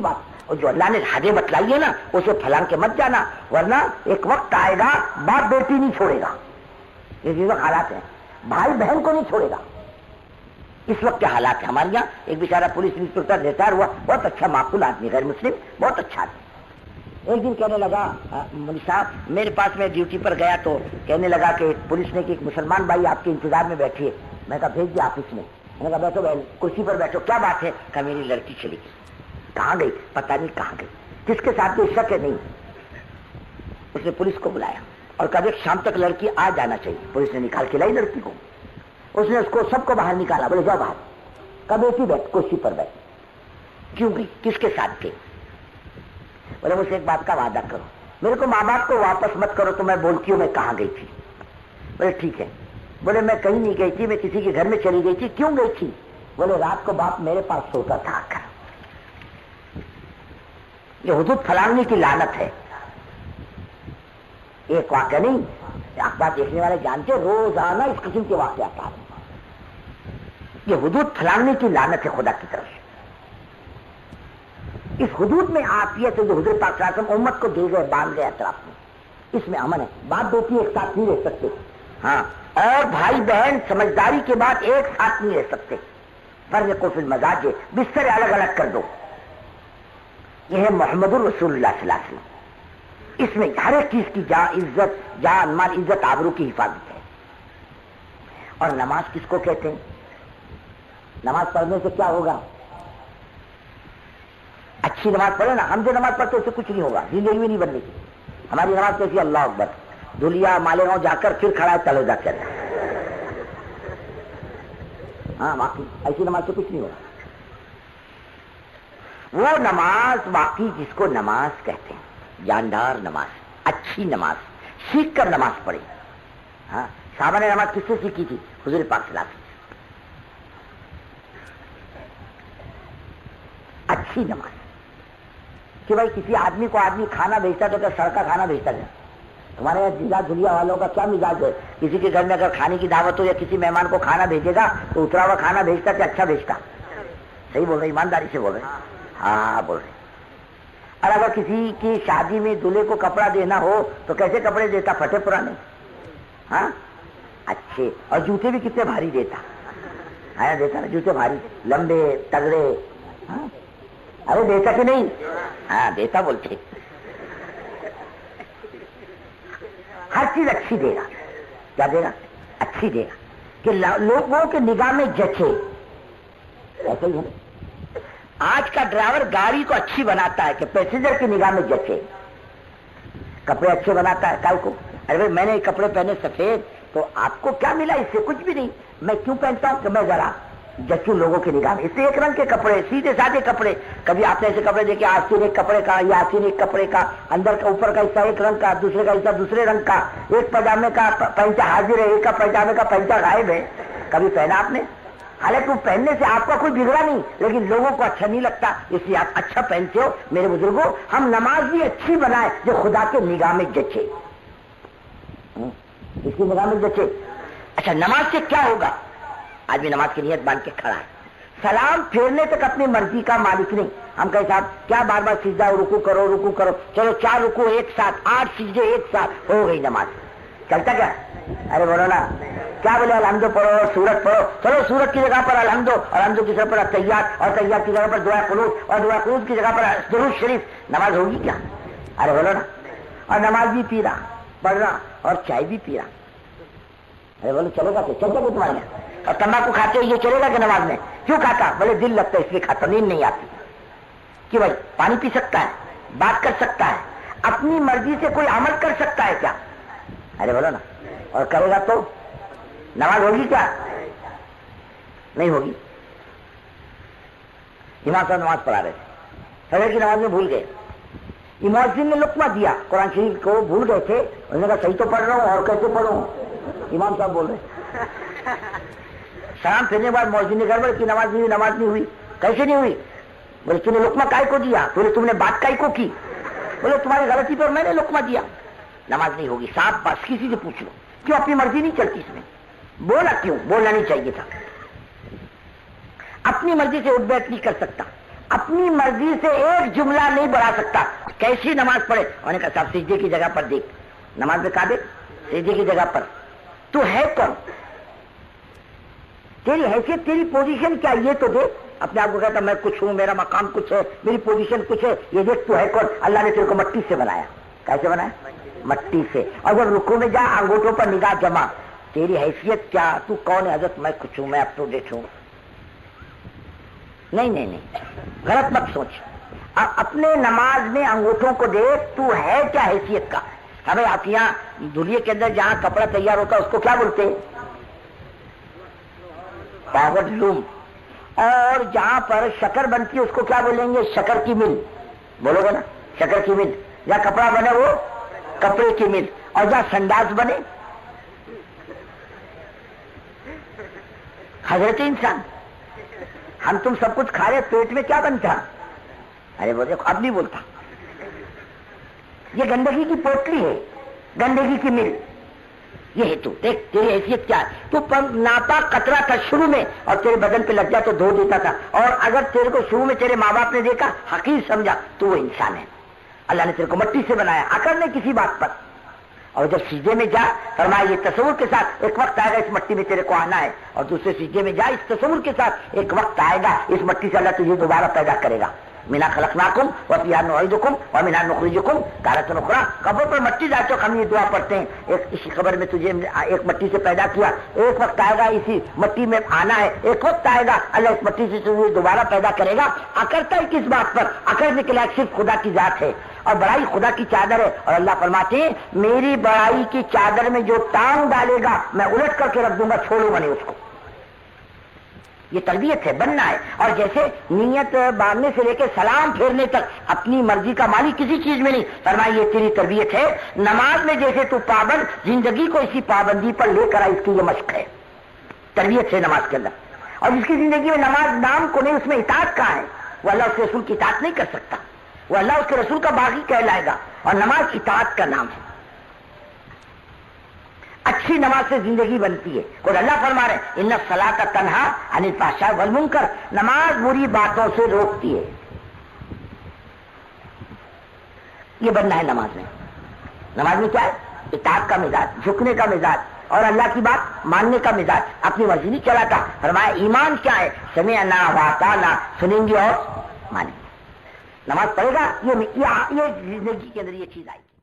بات، اور جو اللہ نے حدیں بتلائی ہے نا اسے پھلانگ کے مت جانا، ورنہ ایک وقت آئے گا باپ بیٹی نہیں چھوڑے گا. یہ چیزوں حالات ہیں، بھائی بہن کو نہیں چھوڑے گا. اس وقت کے حالات ہیں. ہمارے یہاں ایک بیچارہ پولیس انسپکٹر ریٹائر ہوا، بہت اچھا معقول آدمی، غیر مسلم، بہت اچھا آدمی. ایک دن کہنے لگا مولوی صاحب میرے پاس، میں ڈیوٹی پر گیا تو کہنے لگا کہ پولیس نے کہ ایک مسلمان بھائی آپ کے انتظار میں بیٹھی ہے. میں کہا بھیج دیا آفس میں. میں نے کہا بیٹھو کرسی پر بیٹھو، کیا بات ہے؟ کہ میری لڑکی چلی گئی. کہاں گئی؟ پتہ نہیں کہاں گئی. کس کے ساتھ کوئی شک ہے؟ نہیں. اس نے پولیس کو بلایا اور کہا شام تک لڑکی آ جانا چاہیے. پولیس نے نکال کے لائی لڑکی کو. اس نے اس کو سب کو باہر نکالا، بولے جاؤ باہر. کہا بیٹی بیٹھ، کرسی پر بیٹھ. کیوں گئی؟ کس کے ساتھ گئی؟ بولے مجھ سے ایک بات کا وعدہ کرو، میرے کو ماں باپ کو واپس مت کرو تو میں بولتی ہوں میں کہاں گئی تھی. بولے ٹھیک ہے. بولے میں کہیں نہیں گئی تھی، میں کسی کے گھر میں چلی گئی تھی. کیوں گئی تھی؟ بولے رات کو باپ میرے پاس سوتا تھا. آ کر یہ حدود پھلانگنے کی لعنت ہے. ایک واقعہ نہیں، اخبار دیکھنے والے جانتے روزانہ اس قسم کے واقعات آ رہے ہیں. یہ حدود پھلانگنے کی لعنت ہے خدا کی طرف سے. اس حدود میں آتی ہے تو جو حضور پاک صلی اللہ علیہ وسلم امت کو دے گئے، باندھ گئے اطراف میں، اس میں امن ہے. باپ بیٹی ایک ساتھ نہیں رہ سکتے، ہاں، اور بھائی بہن سمجھداری کے بعد ایک ساتھ نہیں رہ سکتے. فرق کو فی المزاج ہے، بستر الگ الگ کر دو. یہ ہے محمد الرسول اللہ صلی اللہ علیہ وسلم. اس میں ہر ایک چیز کی عزت، جان مال، عزت آبرو کی حفاظت ہے. اور نماز کس کو کہتے ہیں؟ نماز پڑھنے سے کیا ہوگا؟ اچھی نماز پڑھے نا. ہم جو نماز پڑھتے اس سے کچھ نہیں ہوگا، زندگی میں نہیں بننے کی. ہماری نماز کیسی؟ اللہ اکبر، دھولیا مالیگاؤں جا کر پھر کھڑا ہے تلے جا کر. ہاں باقی ایسی نماز سے کچھ نہیں ہوگا. وہ نماز باقی جس کو نماز کہتے ہیں، جاندار نماز، اچھی نماز، سیکھ کر نماز پڑھے. ہاں، صحابہ نے نماز کس سے سیکھی تھی؟ حضور پاک صلی اللہ علیہ وسلم. اچھی نماز کہ بھائی کسی آدمی کو آدمی کھانا بھیجتا تو کیا سڑکا کھانا بھیجتا ہے؟ تمہارے یہاں جیلا دھلیا والوں کا کیا مزاج ہے؟ کسی کے گھر میں اگر کھانے کی دعوت ہو یا کسی مہمان کو کھانا بھیجے گا تو اترا ہوا کھانا بھیجتا کہ اچھا بھیجتا؟ صحیح بول رہے، ایمانداری سے بول رہے. ہاں بول رہے. اور اگر کسی کی شادی میں دلہے کو کپڑا دینا ہو تو کیسے کپڑے دیتا؟ پھٹے پرانے، ہاں اچھے. اور جوتے بھی کتنے بھاری دیتا. آیا دیتا نا جوتے بھاری، لمبے تگڑے. ہاں ارے دیتا کہ نہیں؟ ہاں دیتا بولتے. ہر چیز اچھی دے گا. کیا دے گا؟ اچھی دے گا کہ لوگوں کے نگاہ میں جچے. ایسا ہی ہے. آج کا ڈرائیور گاڑی کو اچھی بناتا ہے کہ پیسنجر کی نگاہ میں جچے. کپڑے اچھے بناتا ہے کائی کو. ارے بھائی میں نے کپڑے پہنے سفید تو آپ کو کیا ملا؟ اس سے کچھ بھی نہیں. میں کیوں پہنتا ہوں کہ میں ذرا جچوں لوگوں کی نگاہ میں. اس سے ایک رنگ کے کپڑے، سیدھے سادے کپڑے. کبھی آپ نے ایسے کپڑے دیکھے آستین ایک کپڑے کا یا آستین ایک کپڑے کا، اندر کا اوپر کا حصہ ایک رنگ کا، دوسرے کا حصہ دوسرے رنگ کا، ایک پاجامے کا پنچا حاضر ہے، ایک کا پاجامے کا پنچا غائب ہے. کبھی پہنا آپ نے؟ حالانکہ وہ پہننے سے آپ کا کوئی بگڑا نہیں، لیکن لوگوں کو اچھا نہیں لگتا، اس لیے آپ اچھا پہنتے ہو. میرے بزرگوں، ہم نماز بھی اچھی بنائے جو خدا کے نگاہ میں جچے. اس کی نگاہ میں جچے. اچھا نماز سے کیا ہوگا؟ آدمی نماز کی نیت باندھ کے کھڑا ہے، سلام پھیرنے تک اپنی مرضی کا مالک نہیں. ہم کہیں صاحب کیا بار بار سجدہ رکوع کرو رکوع کرو، چلو 4 رکوع ایک ساتھ، 8 سجدے ایک ساتھ، ہو گئی نماز. چلتا کیا؟ ارے بولو نا، کیا بولے الحمد پڑھو، سورت پڑھو. چلو سورت کی جگہ پر الحمد، اور الحمد کی جگہ پر تحیات، اور تحیات کی جگہ پر دعا قنوت، اور دعا قنوت کی جگہ پر درود شریف. نماز ہوگی کیا؟ ارے بولو نا. اور نماز بھی پی رہا، پڑھ رہا، اور چائے بھی پی رہا. ارے بولو چلے گا کہ چلتا کہ تمہارے یہاں؟ اور تمباکو کھاتے ہو یہ چلے گا کہ نماز میں؟ کیوں کھاتا؟ بولے دل لگتا ہے اس لیے کھاتا، نیند نہیں آتی. کہ بھائی پانی پی سکتا ہے، بات کر سکتا ہے، اپنی مرضی سے کوئی عمل کر سکتا ہے کیا؟ ارے بولو نا. اور کرے گا تو نماز ہوگی کیا؟ نہیں ہوگی. امام صاحب نماز پڑھا رہے تھے، فجر کی نماز میں بھول گئے. مؤذن نے لقمہ دیا، قرآن شریف کو بھول گئے تھے. انہوں نے کہا صحیح تو پڑھ رہا ہوں اور کیسے پڑھوں؟ امام صاحب بول رہے. سلام پھرنے کے بعد مؤذن نے گڑبڑ کی، نماز نہیں ہوئی. نماز نہیں ہوئی. کیسے نہیں ہوئی؟ بولے تم نے لقمہ کائے کو دیا؟ بولے تم نے بات کائے کو کی؟ بولے تمہاری غلطی پر میں نے لقمہ دیا. نماز نہیں ہوگی. صاحب بس کسی سے پوچھ لو، کیوں اپنی مرضی نہیں چلتی اس میں؟ بولا کیوں؟ بولنا نہیں چاہیے تھا. اپنی مرضی سے اٹھ بیٹھ نہیں کر سکتا. اپنی مرضی سے ایک جملہ نہیں بڑھا سکتا. کیسی نماز پڑھے؟ انہوں نے کہا صاحب سجدے کی جگہ پر دیکھ. نماز میں کہا دیکھ سجدے کی جگہ پر. تو ہے کون؟ تیری حیثیت، تیری پوزیشن کیا؟ یہ تو دیکھ. اپنے آپ کو کہتا میں کچھ ہوں، میرا مقام کچھ ہے، میری پوزیشن کچھ ہے. یہ دیکھ تو ہے کون؟ اللہ نے تیرے کو مٹی سے بنایا. کیسے بنایا؟ مٹی سے. اور جب رکوع میں جا انگوٹھوں پر نگاہ جما. تیری حیثیت کیا؟ تو کون ہے؟ حضرت میں کچھ ہوں، میں اپ ٹو ڈیٹ ہوں. نہیں نہیں نہیں، غلط مت سوچ. اپنے نماز میں انگوٹھوں کو دیکھ، تو ہے کیا حیثیت کا. ہمیں آپ یہاں دھلیے کے اندر جہاں کپڑا تیار ہوتا ہے اس کو کیا بولتے ہیں؟ Power loom. اور جہاں پر شکر بنتی ہے اس کو کیا بولیں گے؟ شکر کی مل. بولو گے نا؟ شکر کی مل. جہاں کپڑا بنے وہ کپڑے کی مل. اور جہاں سنڈاس بنے حضرت انسان. ہم تم سب کچھ کھا رہے، پیٹ میں کیا بنتا؟ ارے وہ دیکھو اب نہیں بولتا. یہ گندگی کی پوٹلی ہے، گندگی کی مل. یہ ہے تو. دیکھ تیری حیثیت کیا ہے. تو ناپاک قطرہ تھا شروع میں، اور تیرے بدن پہ لگ جا تو دھو دیتا تھا. اور اگر تیرے کو شروع میں تیرے ماں باپ نے دیکھا، حقیر سمجھا، تو وہ انسان ہے. اللہ نے تیرے کو مٹی سے بنایا، اکڑ نہیں کسی بات پر. اور جب سجدے میں جا، فرمایا یہ تصور کے ساتھ ایک وقت آئے گا اس مٹی میں تیرے کو آنا ہے. اور دوسرے سجدے میں جا، اس تصور کے ساتھ ایک وقت آئے گا اس مٹی سے اللہ تجھے دوبارہ پیدا کرے گا. منا خلقناکم وفیہا نعیدکم ومنہا نخرجکم تارۃ اخری. قبر پر مٹی جاتے وقت ہم یہ دعا پڑھتے ہیں، اسی قبر میں تجھے ایک مٹی سے پیدا کیا، ایک وقت آئے گا اسی مٹی میں آنا ہے، ایک وقت آئے گا اللہ اس مٹی سے تجھے دوبارہ پیدا کرے گا. اکڑتا ہے کس بات پر؟ اکڑنے کے لائق صرف خدا کی ذات ہے، اور بڑائی خدا کی چادر ہے. اور اللہ فرماتے ہیں میری بڑائی کی چادر میں جو ٹانگ ڈالے گا میں الٹ کر کے رکھ دوں گا، چھوڑوں گا نہیں اس کو. یہ تربیت ہے، بننا ہے. اور جیسے نیت باندھنے سے لے کے سلام پھیرنے تک اپنی مرضی کا مالک کسی چیز میں نہیں. فرمایا یہ تیری تربیت ہے. نماز میں جیسے تو پابند، زندگی کو اسی پابندی پر لے کر آ، اس کی یہ مشق ہے. تربیت ہے نماز کے اندر. اور جس کی زندگی میں نماز نام کو نہیں، اس میں اطاعت کہاں ہے؟ وہ اللہ اس کے رسول کی اطاعت نہیں کر سکتا. وہ اللہ اس کے رسول کا باغی کہلائے گا. اور نماز اطاعت کا نام ہے. اچھی نماز سے زندگی بنتی ہے. اور اللہ فرما رہے ان الصلاۃ تنہا عن الفحشاء والمنکر. نماز بری باتوں سے روکتی ہے. یہ بننا ہے نماز میں. نماز میں کیا ہے؟ اطاعت کا مزاج، جھکنے کا مزاج، اور اللہ کی بات ماننے کا مزاج. اپنی مرضی نہیں چلاتا. فرمایا ایمان کیا ہے؟ سمعنا واطعنا، سنیں گے اور مانیں گے. نماز پڑھے گا، یہ زندگی کے اندر یہ چیز آئی.